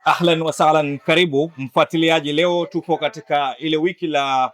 Ahlan wa sahlan, karibu mfuatiliaji. Leo tupo katika ile wiki la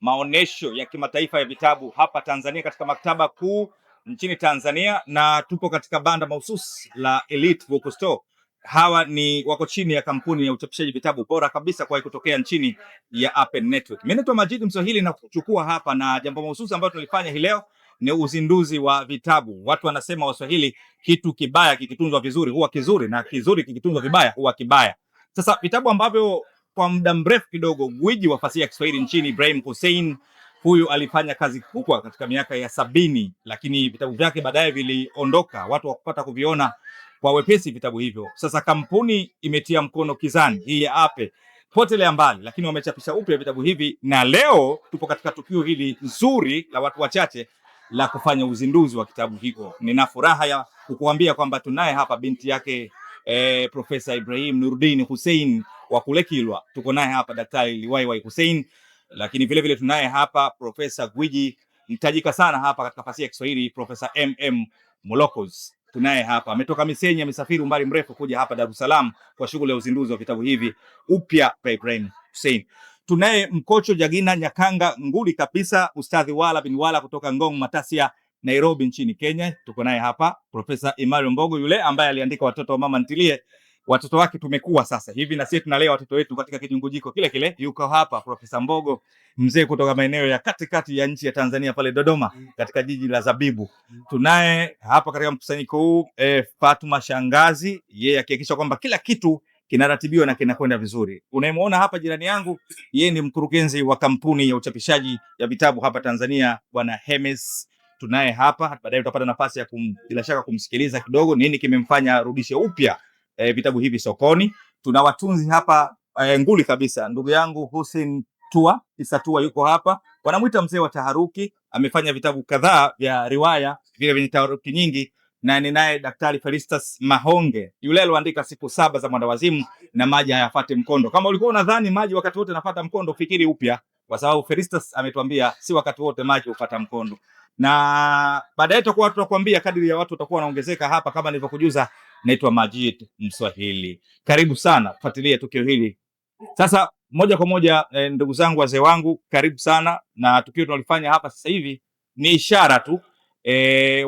maonesho ya kimataifa ya vitabu hapa Tanzania katika maktaba kuu nchini Tanzania, na tupo katika banda mahususi la Elite Book Store. Hawa ni wako chini ya kampuni ya uchapishaji vitabu bora kabisa kwa kutokea nchini ya Apen Network. Mimi naitwa Majid Mswahili na kuchukua hapa, na jambo mahususi ambalo tulifanya hii leo ni uzinduzi wa vitabu. Watu wanasema Waswahili, kitu kibaya kikitunzwa vizuri huwa kizuri, na kizuri kikitunzwa vibaya huwa kibaya. Sasa vitabu ambavyo kwa muda mrefu kidogo gwiji wa fasihi ya Kiswahili nchini Ibrahim Hussein, huyu alifanya kazi kubwa katika miaka ya 70, lakini vitabu vyake baadaye viliondoka, watu wakupata kuviona kwa wepesi vitabu hivyo. Sasa kampuni imetia mkono kizani hii ya Ape potelea mbali, lakini wamechapisha upya vitabu hivi, na leo tupo katika tukio hili nzuri la watu wachache la kufanya uzinduzi wa kitabu hiko. Nina furaha ya kukuambia kwamba tunaye hapa binti yake Profesa Ibrahim Nuruddin Hussein wa kule Kilwa. Tuko naye hapa Daktari Liwaiwai Hussein, lakini vile vile tunaye hapa Profesa gwiji mtajika sana hapa katika fasihi ya Kiswahili, Profesa Mlokozi. Tunaye hapa, ametoka Misenyi, amesafiri umbali mrefu kuja hapa Dar es Salaam kwa shughuli ya uzinduzi wa vitabu hivi upya kwa Ibrahim Hussein. Tunaye Mkocho Jagina Nyakanga nguli kabisa, Ustadhi Wala bin Wala kutoka Ngong Matasia, Nairobi nchini Kenya. Tuko naye hapa Profesa Emmanuel Mbogo, yule ambaye aliandika Watoto wa Mama Ntilie. Watoto wake tumekuwa sasa hivi na sisi tunalea watoto wetu katika kijungujiko kile kile. Yuko hapa Profesa Mbogo, mzee kutoka maeneo ya katikati ya nchi ya Tanzania pale Dodoma katika jiji la Zabibu. Tunaye hapa katika mkusanyiko huu Fatuma Shangazi, yeye akihakikisha kwamba kila kitu kinaratibiwa na kinakwenda vizuri. Unayemwona hapa jirani yangu, yeye ni mkurugenzi wa kampuni ya uchapishaji ya vitabu hapa Tanzania, Bwana Hemes. Tunaye hapa, baadaye utapata nafasi ya bila shaka kumsikiliza kidogo nini kimemfanya arudishe upya vitabu hivi sokoni. Tuna watunzi hapa nguli kabisa, ndugu yangu Hussein Tua Isatua yuko hapa, wanamuita mzee wa taharuki. Amefanya vitabu kadhaa vya riwaya vile vyenye taharuki nyingi, na ninaye Daktari Felistas Mahonge, yule aliandika Siku 7 za Mwandawazimu na Maji Hayafate Mkondo. Kama ulikuwa unadhani maji wakati wote nafuata mkondo, fikiri upya, kwa sababu Felistas ametuambia si wakati wote maji hufuata mkondo. Na baadaye tutakwambia kadiri ya watu watakuwa wanaongezeka hapa. Kama nilivyokujuza, naitwa Majid Mswahili. Karibu sana, fuatilia tukio hili. Sasa moja kwa moja, ndugu zangu, wazee wangu, karibu sana. Na tukio tunalifanya hapa sasa hivi ni ishara tu.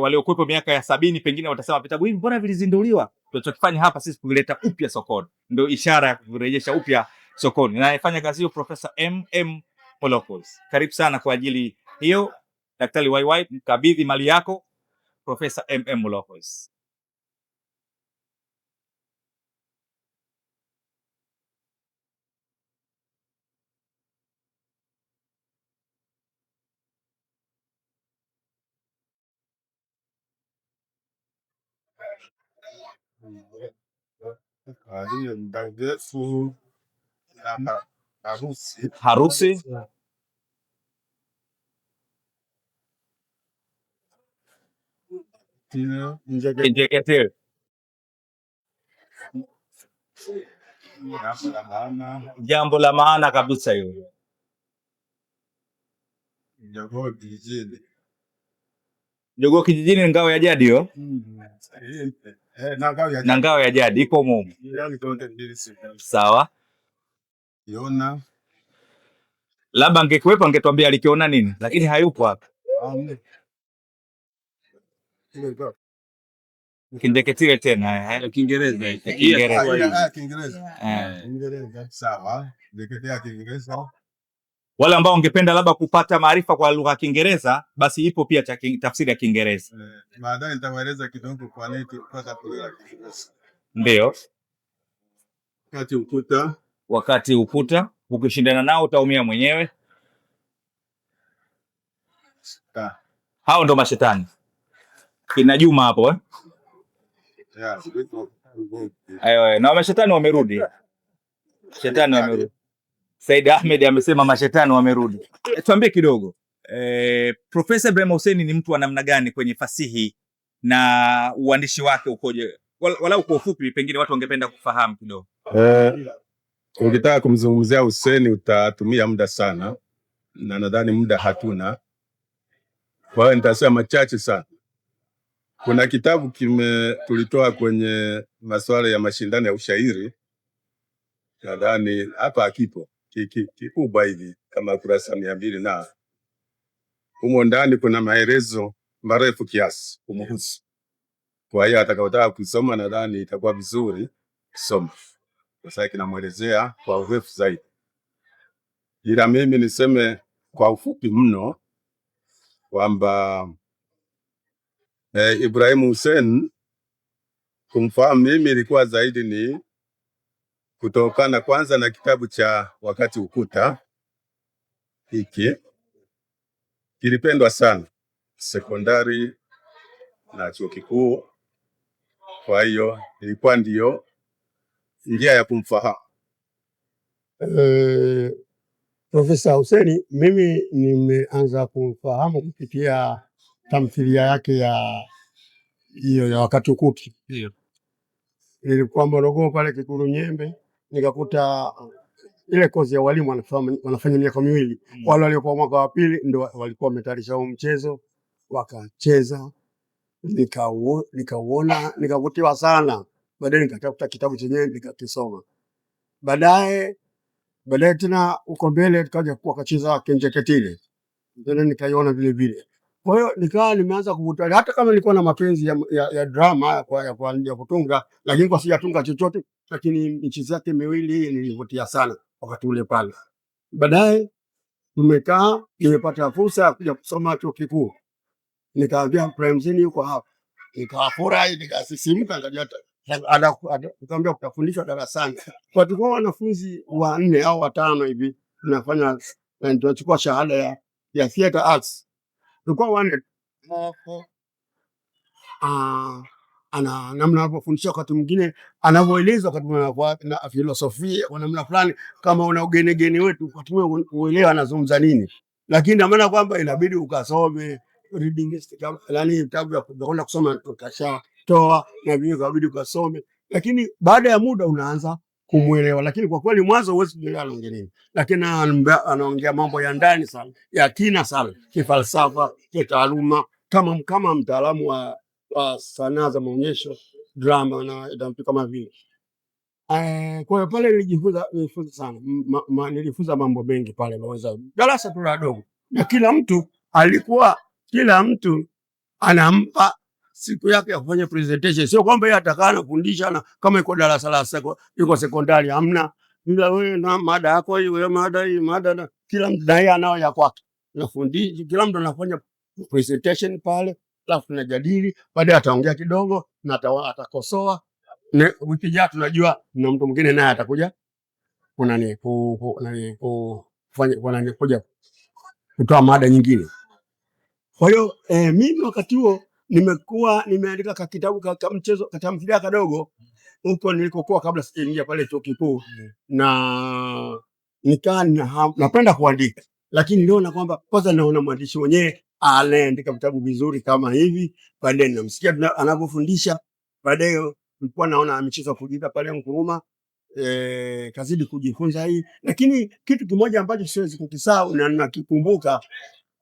Waliokuwepo miaka ya 70 pengine watasema vitabu hivi mbona vilizinduliwa. Tunachokifanya hapa sisi kuleta upya sokoni, ndio ishara ya kurejesha upya sokoni. Na anafanya kazi hiyo Profesa Mlokozi. Karibu sana kwa ajili hiyo. Daktari YY, mkabidhi mali yako Profesa Mlokozi. Harusi Kinjeketile, jambo la maana kabisa hiyo. Jogoo kijijini, ngao ya jadi hiyo. Na ngao ya jadi iko mumu. Sawa. Kiona. Labda angekuwepo angetuambia alikiona nini, lakini hayupo hapa. Kinjeketile tena Kiingereza. Kiingereza. Sawa. Kinjeketile Kiingereza. Wale ambao ungependa labda kupata maarifa kwa lugha ya Kiingereza, basi ipo pia tafsiri ya Kiingereza. Baadaye nitawaeleza kidogo kwa nini kupata lugha. Ndio. Wakati ukuta ukishindana nao utaumia mwenyewe. Hao ndo mashetani. Kina Juma hapo Ayo, na mashetani wamerudi. Shetani wamerudi. Said Ahmed amesema mashetani wamerudi. Tuambie kidogo, Profesa Ibrahim Hussein ni mtu wa namna gani kwenye fasihi na uandishi wake ukoje? Walau kwa ufupi, pengine watu wangependa kufahamu kidogo. Ukitaka kumzungumzia Hussein utatumia muda sana, na nadhani muda hatuna. Kwa hiyo nitasema machache sana. Kuna kitabu tulitoa kwenye masuala ya mashindano ya ushairi, nadhani hapa akipo kikubwa hivi kama kurasa 200, na humo ndani kuna maelezo marefu kiasi kumhusu. Kwa hiyo atakayotaka kusoma nadhani itakuwa vizuri kusoma, kwa sababu kinamuelezea kwa urefu zaidi. Ila mimi niseme kwa ufupi mno kwamba Ibrahim Hussein kumfahamu mimi ilikuwa zaidi ni kutokana kwanza na kitabu cha Wakati Ukuta. Hiki kilipendwa sana sekondari na chuo kikuu, kwa hiyo ilikuwa ndiyo njia ya kumfahamu. Profesa Hussein mimi nimeanza kumfahamu kupitia tamthilia yake ya hiyo ya Wakati Ukuta. Ndio. Ilikuwa Morogoro pale Kikuru Nyembe, nikakuta ile kozi ya walimu wanafanya miaka miwili. Wale waliokuwa mwaka wa pili ndio walikuwa wametayarisha huo mchezo, wakacheza. Nikauona, nikavutiwa sana. Baadaye nikatafuta kitabu chenyewe nikakisoma. Baadaye tena uko mbele tukaja wakacheza Kenjeketile. Ndio nikaiona vile vile. Kwa hiyo nikawa nimeanza kuvutiwa, hata kama nilikuwa na mapenzi ya drama ya kutunga, lakini kwa sijatunga chochote, lakini michezo yake miwili nilivutia sana wakati ule pale. Baadaye nimepata fursa ya kuja kusoma chuo kikuu. Nikaambia Prime yuko hapa. Nikafurahi, nikasisimka, nikamwambia utafundishwa darasani. Kwa tulikuwa wanafunzi 4 au 5 hivi tunafanya, tunachukua shahada ya theater arts. Tulikuwa 4. Ana namna anapofundisha, wakati mwingine anavyoeleza, wakati mwingine na filosofia kwa namna fulani, kama una ugenegeni wetu wakati mwingine uelewa anazungumza nini, lakini maana kwamba inabidi ukasome reading yani vitabu vya kwenda kusoma tukashatoa na vile inabidi ukasome, lakini baada ya muda unaanza kumuelewa. Lakini kwa kweli mwanzo huwezi kuelewa anaongea nini, lakini anaongea mambo ya ndani sana, ya kina sana, kifalsafa, kitaaluma, kama mtaalamu wa sanaa za maonyesho, drama na vitu kama vile. Kwa hiyo pale nilijifunza sana, nilifunza mambo mengi pale. Darasa tu dogo, na kila mtu anampa siku yake ya kufanya presentation. Sio kwamba yeye atakaa na kufundisha na kama iko darasa la yuko sekondari, hamna. Bila wewe na mada yako hiyo, wewe mada na kila mtu naye anao ya kwake. Nafundisha, kila mtu anafanya presentation pale, alafu tunajadili, baadaye ataongea kidogo na atakosoa. Wiki ijayo tunajua na mtu mwingine naye atakuja kuja kutoa mada nyingine. Kwa hiyo mimi wakati huo nimeandika kitabu mchezo katamthilia kadogo huko nilikokuwa kabla sijaingia pale chuo kikuu. Na nikaa napenda kuandika, lakini niliona kwamba kwanza naona mwandishi mwenyewe anaandika vitabu vizuri kama hivi, baadaye namsikia anavyofundisha, baadaye nilikuwa naona amecheza kujiza pale Nkuruma, kazidi kujifunza hii. Lakini kitu kimoja ambacho siwezi kukisahau na nakikumbuka,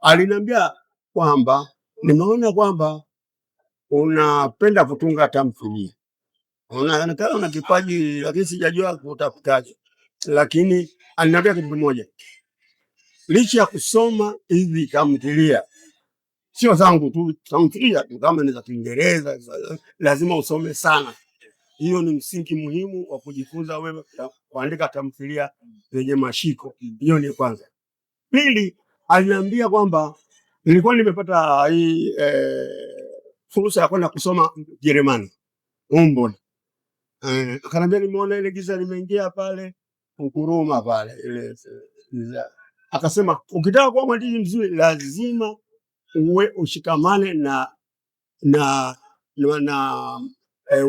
aliniambia kwamba nimeona kwamba unapenda kutunga tamthilia, unaonekana una kipaji, lakini sijajua kutafutaje. Lakini aliniambia kitu kimoja, licha ya kusoma hivi tamthilia, sio zangu tu tamthilia, kama ni za Kiingereza lazima usome sana. Hiyo ni msingi muhimu wa kujifunza wewe kuandika tamthilia zenye mashiko. Hiyo ni kwanza. Pili, aliniambia kwamba nilikuwa nimepata hii fursa ya kwenda kusoma Jerumani, Bonn. Akaniambia nimeona ile giza limeingia pale Nkuruma pale ile. Akasema ukitaka kuwa mwandishi mzuri lazima uwe ushikamane na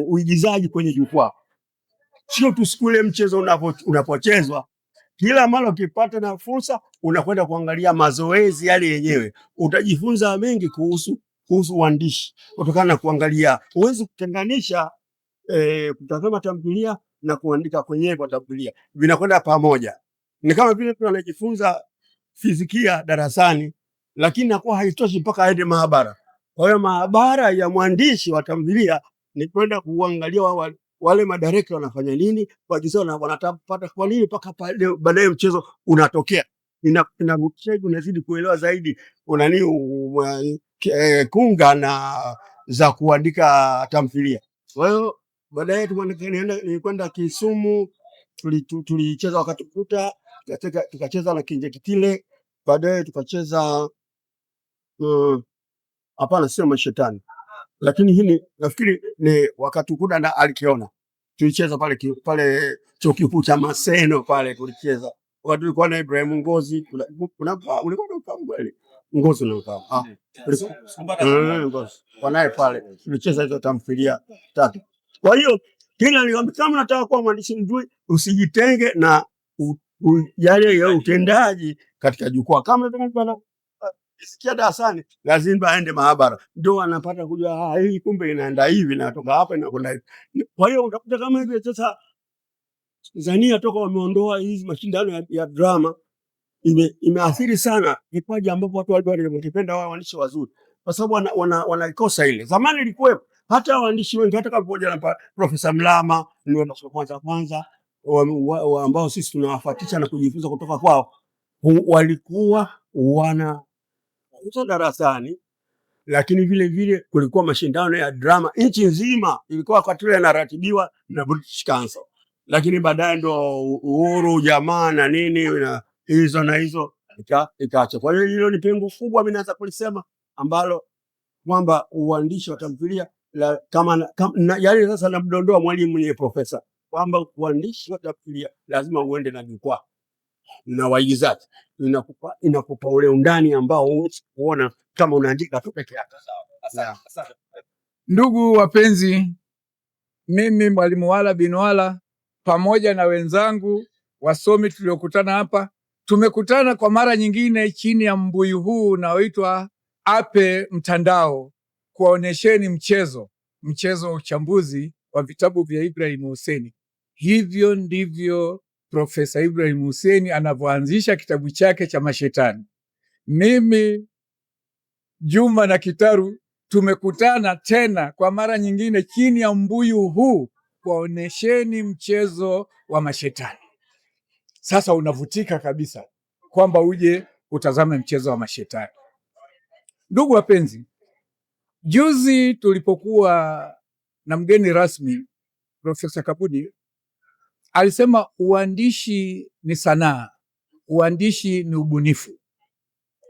uigizaji kwenye jukwaa. Sio tu skule mchezo unapochezwa, kila mara ukipata na fursa unakwenda kuangalia mazoezi yale yenyewe. Utajifunza mengi kuhusu uandishi kutokana na kuangalia. Huwezi kutenganisha kutazama tamthilia na kuandika kwenyewe kwa tamthilia, vinakwenda pamoja. Ni kama vile mtu anajifunza fizikia darasani, lakini nakuwa haitoshi mpaka aende maabara. Kwa hiyo maabara ya mwandishi wa tamthilia ni kwenda kuangalia wale madirekta wanafanya nini, waagiza wanatapata kwa nini mpaka baadaye mchezo unatokea. Inavutia, unazidi kuelewa zaidi unani kunga na za kuandika tamthilia. Kwa hiyo baadaye nilikwenda Kisumu, tulicheza wakati kuta, tukacheza na Kinjekitile, baadaye tukacheza hapana, sio Mashetani, lakini hii nafikiri ni wakati kuda na Alikiona. Tulicheza pale chuo kikuu cha Maseno pale, tulicheza wakati tulikuwa na Ibrahim Ngozi. Ulikuwa kweli Ngozi na Ngozi wanaye pale, tulicheza hizo tamthilia 3. Kwa hiyo kila niambia, kama unataka kuwa mwandishi mzuri usijitenge na yale ya utendaji katika jukwaa. Kama sikia darasani lazima aende maabara, ndio anapata kujua hii kumbe inaenda hivi na toka hapa inakwenda hivi. Kwa hiyo utakuta kama hivi sasa Tanzania toka wameondoa hizi mashindano ya drama imeathiri sana kipaji ambapo watu walipenda wao waandishi wazuri, kwa sababu wanaikosa ile. Zamani ilikuwa hata waandishi wengi, hata pamoja na Profesa Mlama ni wanasoma kwanza ambao sisi tunawafuatisha na kujifunza kutoka kwao, walikuwa wana darasani, lakini vile vile kulikuwa mashindano ya drama nchi nzima, ilikuwa wakati ule yanaratibiwa na British Council, lakini baadaye ndo uhuru jamaa na nini na hizo ikaacha. Kwa hiyo hilo ni pengo kubwa mimi naweza kulisema, ambalo kwamba uandishi wa tamthilia kama yale sasa namdondoa mwalimu mwenye profesa kwamba uandishi wa tamthilia lazima uende na jukwaa na waigizaji, inakupa ule undani ambao huwezi kuona kama unaandika tu peke yako. Asante. Ndugu wapenzi, mimi Mwalimu Wala bin Wala pamoja na wenzangu wasomi tuliokutana hapa, tumekutana kwa mara nyingine chini ya mbuyu huu unaoitwa Ape Mtandao kuwaonesheni mchezo wa uchambuzi wa vitabu vya Ibrahim Hussein. Hivyo ndivyo Profesa Ibrahim Hussein anavyoanzisha kitabu chake cha Mashetani. Mimi Juma na Kitaru tumekutana tena kwa mara nyingine chini ya mbuyu huu kuwaonesheni mchezo wa mashetani. Sasa unavutika kabisa kwamba uje utazame mchezo wa mashetani. Ndugu wapenzi, juzi tulipokuwa na mgeni rasmi Profesa Kabudi alisema uandishi ni sanaa, uandishi ni ubunifu.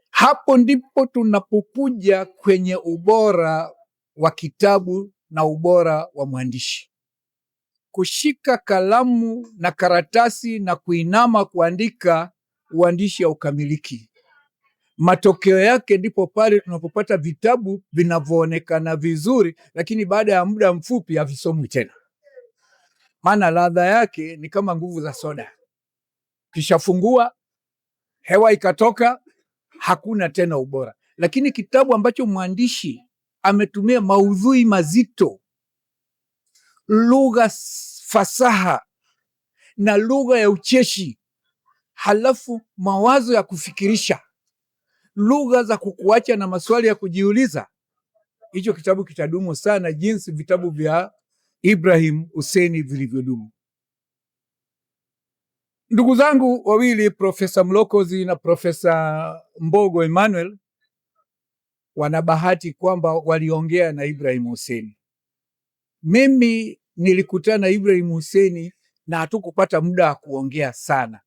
Hapo ndipo tunapokuja kwenye ubora wa kitabu na ubora wa mwandishi. Kushika kalamu na karatasi na kuinama kuandika, uandishi haukamiliki. Matokeo yake ndipo pale tunapopata vitabu vinavyoonekana vizuri, lakini baada ya muda mfupi havisomwi tena. Maana ladha yake ni kama nguvu za soda. Kishafungua, hewa ikatoka, hakuna tena ubora. Lakini kitabu ambacho mwandishi ametumia maudhui mazito, lugha fasaha na lugha ya ucheshi, halafu mawazo ya kufikirisha, lugha za kukuacha na maswali ya kujiuliza, hicho kitabu kitadumu sana jinsi vitabu vya Ibrahim Hussein vilivyodumu. Ndugu zangu wawili, Profesa Mlokozi na Profesa Mbogo Emmanuel, wana bahati kwamba waliongea na Ibrahim Hussein. Mimi nilikutana na Ibrahim Hussein na hatukupata muda wa kuongea sana.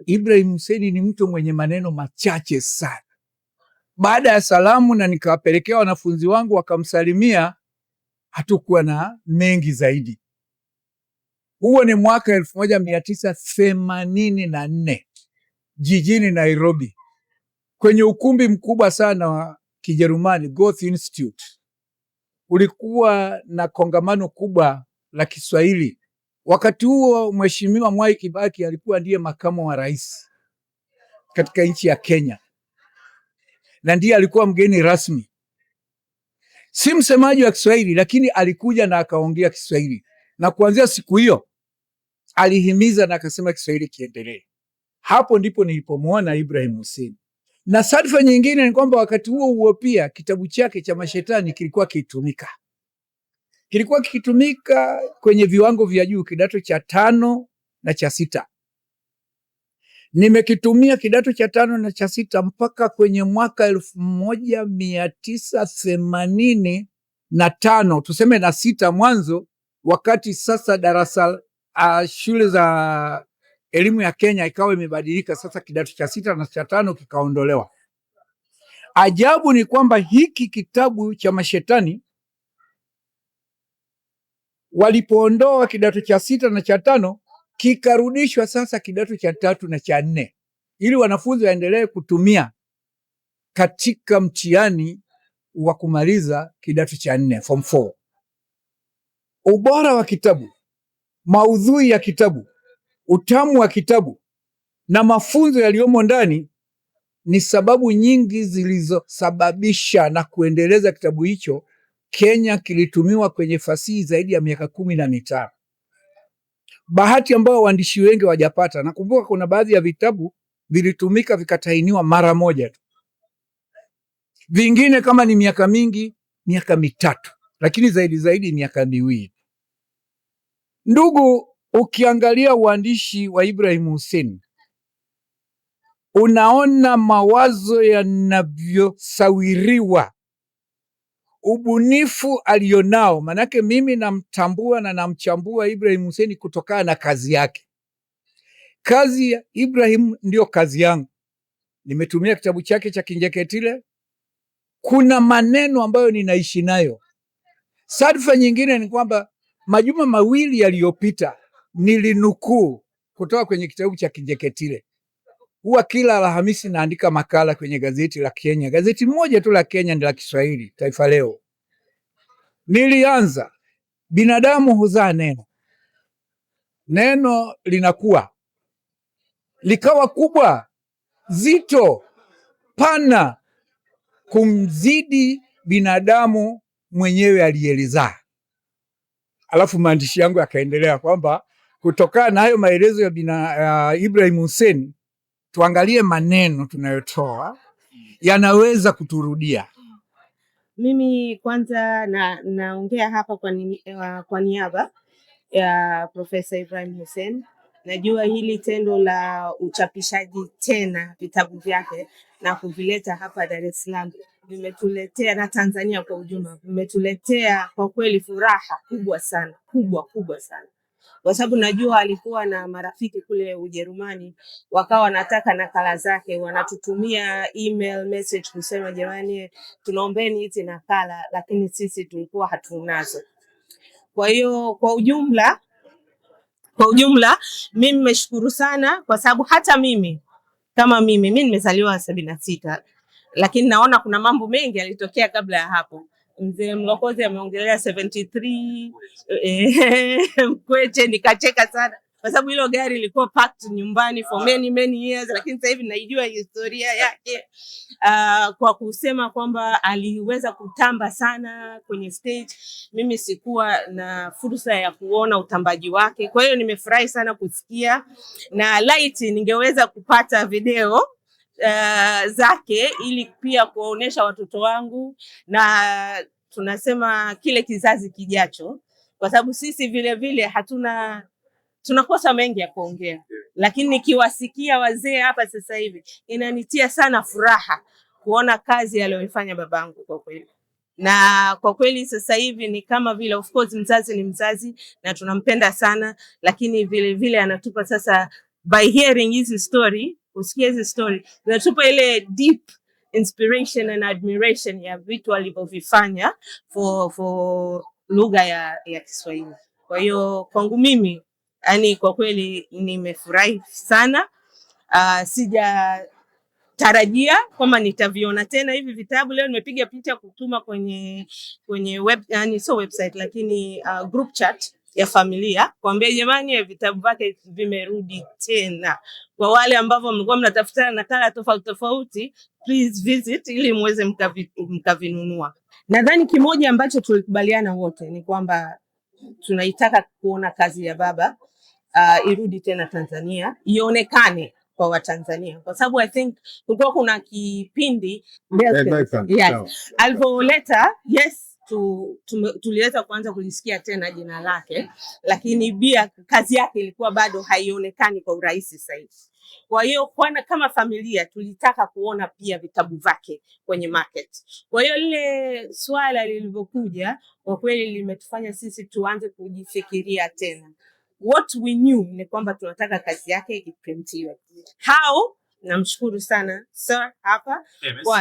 Ibrahim Hussein ni mtu mwenye maneno machache sana. Baada ya salamu na nikawapelekea wanafunzi wangu wakamsalimia, hatukuwa na mengi zaidi. Huo ni mwaka 1984 jijini Nairobi, kwenye ukumbi mkubwa sana wa Kijerumani, Goethe Institute. Ulikuwa na kongamano kubwa la Kiswahili. Wakati huo Mheshimiwa Mwai Kibaki alikuwa ndiye makamu wa rais katika nchi ya Kenya, na ndiye alikuwa mgeni rasmi. Si msemaji wa Kiswahili, lakini alikuja na akaongea Kiswahili, na kuanzia siku hiyo alihimiza na akasema Kiswahili kiendelee. Hapo ndipo nilipomwona Ibrahim Hussein, Na sadfa nyingine ni kwamba wakati huo pia kitabu chake cha Mashetani kilikuwa kikitumika kwenye viwango vya juu, kidato cha 5 na cha 6. Nimekitumia kidato cha 5 na cha 6 mpaka kwenye mwaka 1985, tuseme na 6 mwanzo, wakati sasa darasa shule za elimu ya Kenya ikawa imebadilika. Sasa kidato cha 6 na cha 5 kikaondolewa. Ajabu ni kwamba hiki kitabu cha Mashetani walipoondoa kidato cha 6 na cha 5 kikarudishwa sasa kidato cha 3 na cha 4, ili wanafunzi waendelee kutumia katika mtihani wa kumaliza kidato cha 4 form 4. Ubora wa kitabu, maudhui ya kitabu, utamu wa kitabu na mafunzo yaliyomo ndani ni sababu nyingi zilizosababisha na kuendeleza kitabu hicho. Kenya kilitumiwa kwenye fasihi zaidi ya miaka 15. Bahati ambayo waandishi wengi wajapata. Nakumbuka kuna baadhi ya vitabu vilitumika vikatainiwa mara moja tu. Vingine kama ni miaka mingi, miaka 3, lakini zaidi miaka 2. Ndugu, ukiangalia uandishi wa Ibrahim Hussein, unaona mawazo yanavyosawiriwa, ubunifu alionao. Manake mimi namtambua na namchambua Ibrahim Hussein kutokana na kazi yake. Kazi ya Ibrahim ndio kazi yangu. Nimetumia kitabu chake cha Kinjeketile. Kuna maneno ambayo ninaishi nayo. Sadfa nyingine ni kwamba majuma 2 yaliyopita nilinukuu kutoka kwenye kitabu cha Kinjeketile. Huwa kila Alhamisi naandika makala kwenye gazeti la Kenya. Gazeti moja tu la Kenya ni la Kiswahili, Taifa Leo. Nilianza, binadamu huzaa neno. Neno linakuwa, likawa kubwa, zito, pana, kumzidi binadamu mwenyewe aliyelizaa. Alafu maandishi yangu yakaendelea kwamba kutokana na hayo maelezo ya Ibrahim Hussein, tuangalie maneno tunayotoa yanaweza kuturudia. Mimi kwanza naongea hapa kwa niaba ya Profesa Ibrahim Hussein. Najua hili tendo la uchapishaji tena vitabu vyake na kuvileta hapa Dar es Salaam vimetuletea, na Tanzania kwa ujumla, vimetuletea kwa kweli furaha kubwa sana, kubwa sana. Kwa sababu najua alikuwa na marafiki kule Ujerumani, wakawa wanataka nakala zake, wanatutumia email message kusema jamani, tunaombeni hizi nakala, lakini sisi tulikuwa hatunazo. Kwa hiyo kwa ujumla mimi nimeshukuru sana, kwa sababu hata mimi nimezaliwa 76, lakini naona kuna mambo mengi yalitokea kabla ya hapo. Mzee Mlokozi ameongelea 73, Mkweche, nikacheka sana kwa sababu hilo gari lilikuwa packed nyumbani for many years, lakini sasa hivi naijua historia yake. Kwa kusema kwamba aliweza kutamba sana kwenye stage, mimi sikuwa na fursa ya kuona utambaji wake. Kwa hiyo nimefurahi sana kusikia, na light ningeweza kupata video zake ili pia kuwaonesha watoto wangu na tunasema kile kizazi kijacho, kwa sababu sisi vile tunakosa mengi ya kuongea, lakini nikiwasikia wazee hapa sasa hivi inanitia sana furaha kuona kazi aliyoifanya babangu kwa kweli. Na kwa kweli sasa hivi ni kama vile, of course mzazi ni mzazi na tunampenda sana, lakini vile anatupa sasa, by hearing his story, usikie his story, anatupa ile deep inspiration and admiration ya vitu alivyovifanya for lugha ya Kiswahili. Kwa hiyo kwangu mimi, yani kwa kweli nimefurahi sana. Sijatarajia kwamba nitaviona tena hivi vitabu. Leo nimepiga picha kutuma kwenye web, yani so website, lakini group chat ya familia kuambia jamani, vitabu vyake vimerudi tena. Kwa wale ambao mlikuwa mnatafuta nakala tofauti, please visit ili muweze mkavinunua. Nadhani kimoja ambacho tulikubaliana wote ni kwamba tunaitaka kuona kazi ya baba irudi tena Tanzania, ionekane kwa Watanzania, kwa sababu I think kulikuwa kuna kipindi alivyoleta tuliweza kuanza kulisikia tena jina lake, lakini pia kazi yake ilikuwa bado haionekani kwa urahisi zaidi. Kwa hiyo kama familia tulitaka kuona pia vitabu vyake kwenye market. Kwa hiyo lile swala lilivyokuja kwa kweli limetufanya sisi tuanze kujifikiria tena. What we knew ni kwamba tunataka kazi yake iprintiwe. How? Namshukuru sana sir hapa kwa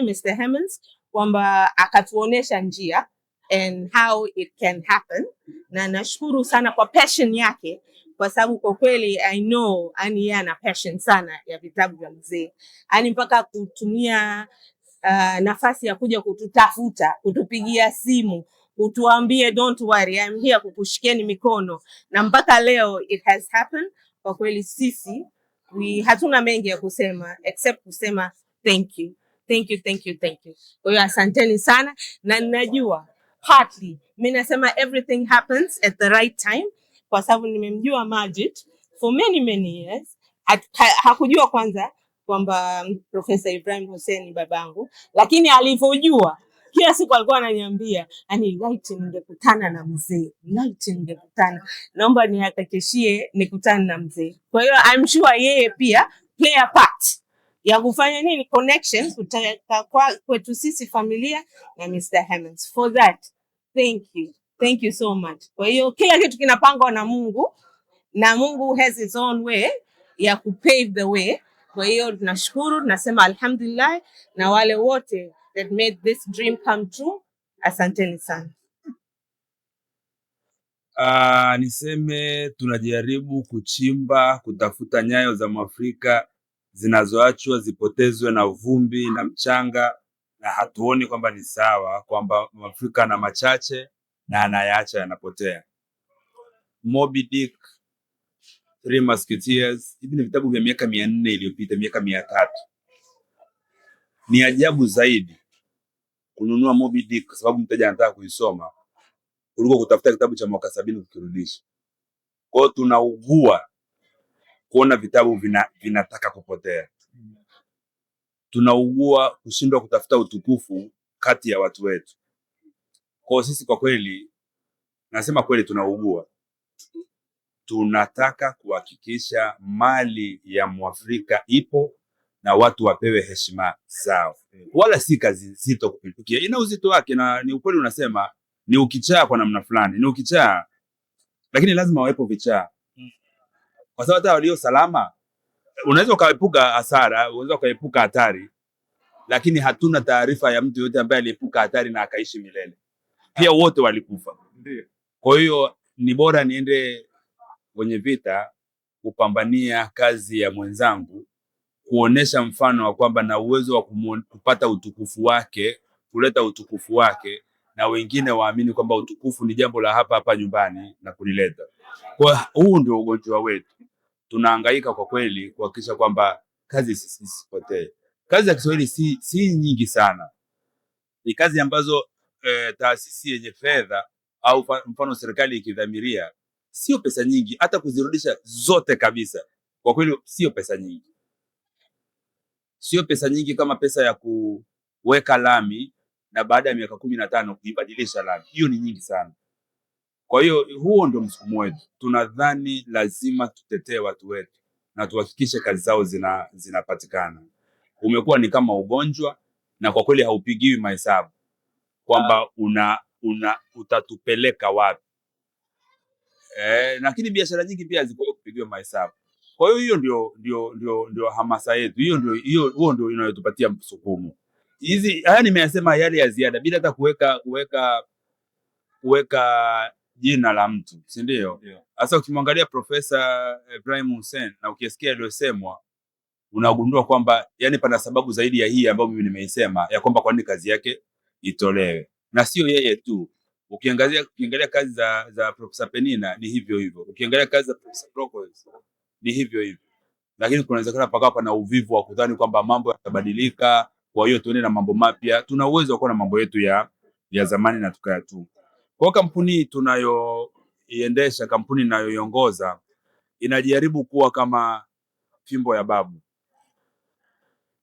Mr. Hemmings kwamba akatuonesha njia and how it can happen, na nashukuru sana kwa passion yake, kwa sababu kwa kweli I know yeye ana passion sana ya vitabu vya mzee, mpaka kutumia nafasi ya kuja kututafuta, kutupigia simu, kutuambie don't worry I'm here kukushikeni mikono, na mpaka leo it has happened. Kwa kweli sisi hatuna mengi ya kusema except kusema thank you. Kwa hiyo asanteni sana, na ninajua partly mimi nasema everything happens at the right time, kwa sababu nimemjua Majid for many years. Hakujua kwanza kwamba Profesa Ibrahim Hussein ni babangu, lakini alivyojua kila siku alikuwa ananiambia laiti ningekutana na mzee, naomba nihakikishie nikutane na mzee. Kwa hiyo I'm sure yeye pia play a part ya kufanya nini connections kwetu sisi familia na Mr. Hemmings. For that thank you so much. Kwa hiyo kila kitu kinapangwa na Mungu, na Mungu has his own way ya kupave the way. Kwa hiyo tunashukuru, tunasema alhamdulillah, na wale wote that made this dream come true, asanteni sana. Niseme tunajaribu kuchimba, kutafuta nyayo za Mwafrika zinazoachwa zipotezwe na vumbi na mchanga, na hatuoni kwamba ni sawa kwamba Mwafrika na machache na anayaacha yanapotea. Moby Dick, Three Musketeers, hivi ni vitabu vya miaka 400 iliyopita, miaka 300. Ni ajabu zaidi kununua Moby Dick kwa sababu mteja anataka kuisoma kuliko kutafuta kitabu cha mwaka 70 kukirudisha. Kwa hiyo tunaugua kuona vitabu vinataka kupotea. Tunaugua kushindwa kutafuta utukufu kati ya watu wetu. Kwa sisi kwa kweli, nasema kweli tunaugua. Tunataka kuhakikisha mali ya Mwafrika ipo na watu wapewe heshima zao. Wala si kazi nzito kupindukia. Ina uzito wake, na ni ukweli unasema ni ukichaa kwa namna fulani. Ni ukichaa, lakini lazima wawepo vichaa. Kwa sababu hata walio salama unaweza ukaepuka hasara, unaweza ukaepuka hatari, lakini hatuna taarifa ya mtu yote ambaye aliepuka hatari na akaishi milele. Pia wote walikufa. Kwa hiyo ni bora niende kwenye vita kupambania kazi ya mwenzangu, kuonesha mfano wa kwamba na uwezo wa kupata utukufu wake, kuleta utukufu wake, na wengine waamini kwamba utukufu ni jambo la hapa nyumbani na kulileta. Kwa huu ndio ugonjwa wetu. Tunahangaika kwa kweli kuhakikisha kwamba kazi isipotee. Kazi ya Kiswahili si nyingi sana. Ni kazi ambazo taasisi yenye fedha au mfano serikali ikidhamiria, sio pesa nyingi, hata kuzirudisha zote kabisa. Kwa kweli sio pesa nyingi. Sio pesa nyingi kama pesa ya kuweka lami na baada ya miaka 15 kuibadilisha lami. Hiyo ni nyingi sana. Kwa hiyo huo ndio msukumo wetu. Tunadhani lazima tutetee watu wetu na tuhakikishe kazi zao zinapatikana. Umekuwa ni kama ugonjwa, na kwa kweli haupigiwi mahesabu kwamba utatupeleka wapi. Lakini biashara nyingi pia ziko kupigiwa mahesabu. Kwa hiyo ndio hamasa yetu. Huo ndio inayotupatia msukumo. Haya nimeyasema yale ya ziada bila hata kuweka jina la mtu, si ndio? Sasa ukimwangalia Profesa Ibrahim Hussein na ukisikia aliyosemwa, unagundua kwamba yani pana sababu zaidi ya hii ambayo mimi nimeisema ya kwamba kwa nini kazi yake itolewe. Na sio yeye tu. Ukiangalia kazi za Profesa Penina ni hivyo hivyo. Ukiangalia kazi za Profesa Brockles ni hivyo hivyo. Lakini kunawezekana pakawa na uvivu wa kudhani kwamba mambo yatabadilika, kwa hiyo tuende na mambo mapya. Tuna uwezo wa kuwa na mambo yetu ya zamani na tukayatu. Kwa kampuni tunayoiendesha, kampuni ninayoiongoza, inajaribu kuwa kama fimbo ya babu.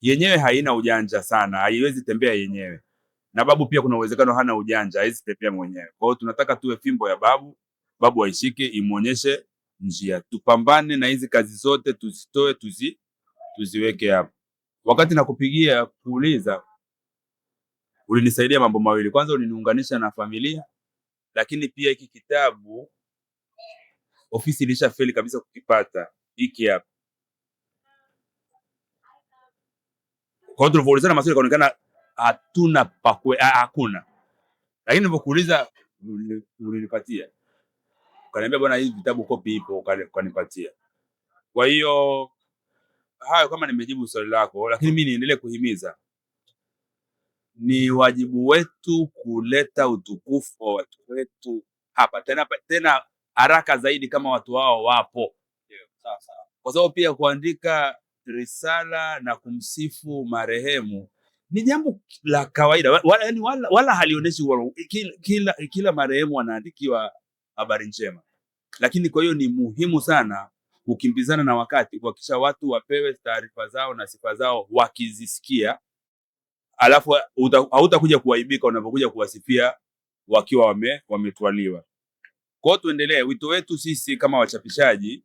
Yenyewe haina ujanja sana, haiwezi tembea yenyewe. Na babu pia kuna uwezekano hana ujanja, haiwezi tembea mwenyewe. Kwa hiyo tunataka tuwe fimbo ya babu, babu aishike, imuonyeshe njia. Tupambane na hizi kazi zote, tuzitoe, tuziweke hapa. Wakati nakupigia kuuliza, ulinisaidia mambo mawili. Kwanza uliniunganisha na familia, lakini pia hiki kitabu ofisi ilishafeli kabisa kukipata. Hiki hapa. Kwa hiyo tulipoulizana maswali kaonekana hatuna hakuna. Lakini nilipokuuliza ulinipatia. Ukaniambia bwana, hizi vitabu kopi ipo, ukanipatia. Kwa hiyo hayo kama nimejibu swali lako, lakini mimi niendelee kuhimiza. Ni wajibu wetu kuleta utukufu wa watu wetu hapa. Tena haraka zaidi kama watu wao wapo. Kwa sababu pia kuandika risala na kumsifu marehemu ni jambo la kawaida, wala halionyeshi kila marehemu anaandikiwa habari njema. Lakini kwa hiyo ni muhimu sana kukimbizana na wakati, kuhakikisha watu wapewe taarifa zao na sifa zao wakizisikia, alafu hautakuja kuaibika unapokuja kuwasifia wakiwa wametwaliwa. Kwa hiyo tuendelee. Wito wetu sisi kama wachapishaji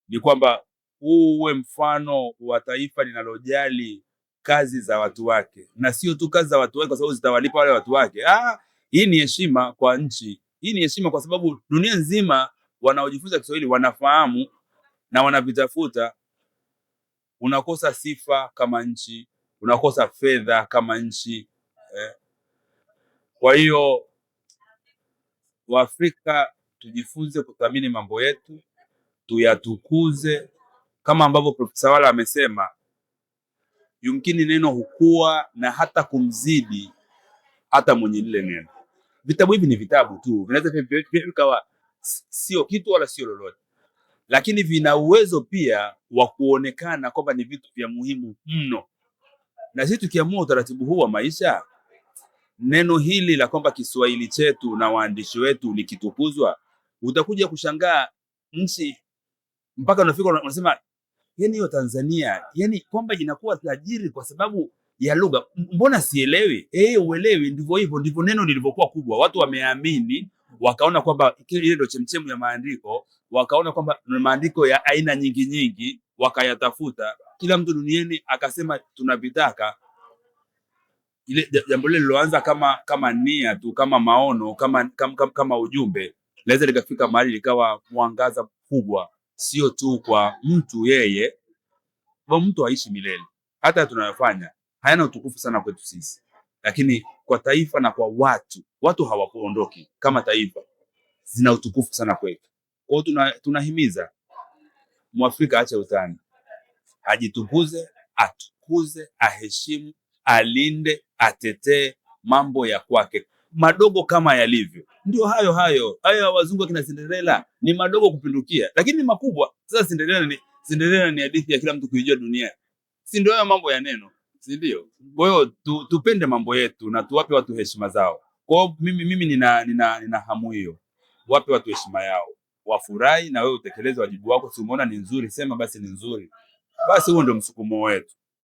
ni kwamba huu uwe mfano wa taifa linalojali kazi za watu wake, na sio tu kazi za watu wake kwa sababu zitawalipa wale watu wake. Hii ni heshima kwa nchi. Hii ni heshima kwa sababu dunia nzima wanaojifunza Kiswahili wanafahamu na wanavitafuta. Unakosa sifa kama nchi, unakosa fedha kama nchi. Kwa hiyo Waafrika tujifunze kuthamini mambo yetu, tuyatukuze kama ambavyo Profesa Wala amesema. Yumkini neno hukua na hata kumzidi hata mwenye lile neno. Vitabu hivi ni vitabu tu, vinaweza vikawa sio kitu wala sio lolote, lakini vina uwezo pia wa kuonekana kwamba ni vitu vya muhimu mno. Na sisi tukiamua utaratibu huu wa maisha, neno hili la kwamba Kiswahili chetu na waandishi wetu likitukuzwa, utakuja kushangaa nchi mpaka unafika unasema, yani hiyo Tanzania, yani kwamba inakuwa tajiri kwa sababu ya lugha. Mbona sielewi? Uelewi. Ndivyo neno lilivyokuwa kubwa. Watu wameamini, wakaona kwamba ile ndio chemchemu ya maandiko, wakaona kwamba maandiko ya aina nyingi, wakayatafuta. Kila mtu duniani akasema tunavitaka. Ile jambo lile liloanza kama nia tu, kama maono, kama ujumbe, laweza likafika mahali likawa mwangaza mkubwa, sio tu kwa mtu yeye, kwa mtu aishi milele. Hata tunayofanya hayana utukufu sana kwetu sisi, lakini kwa taifa na kwa watu hawakuondoki kama taifa, zina utukufu sana kwetu. Kwa hiyo tunahimiza Mwafrika aache utani, ajitukuze, atukuze, aheshimu, alinde, atetee mambo ya kwake madogo kama yalivyo. Ndio hayo wazungu kina Cinderella ni madogo kupindukia, lakini ni makubwa. Sasa Cinderella ni hadithi ya kila mtu kuijua dunia, si ndio? Hayo mambo ya neno, si ndio? Kwa hiyo tupende mambo yetu na tuwape watu heshima zao. Kwa hiyo mimi nina hamu hiyo, wape watu heshima yao, wafurahi, na wewe utekeleze wajibu wako. Si umeona ni nzuri, sema basi ni nzuri. Basi huo ndio msukumo wetu.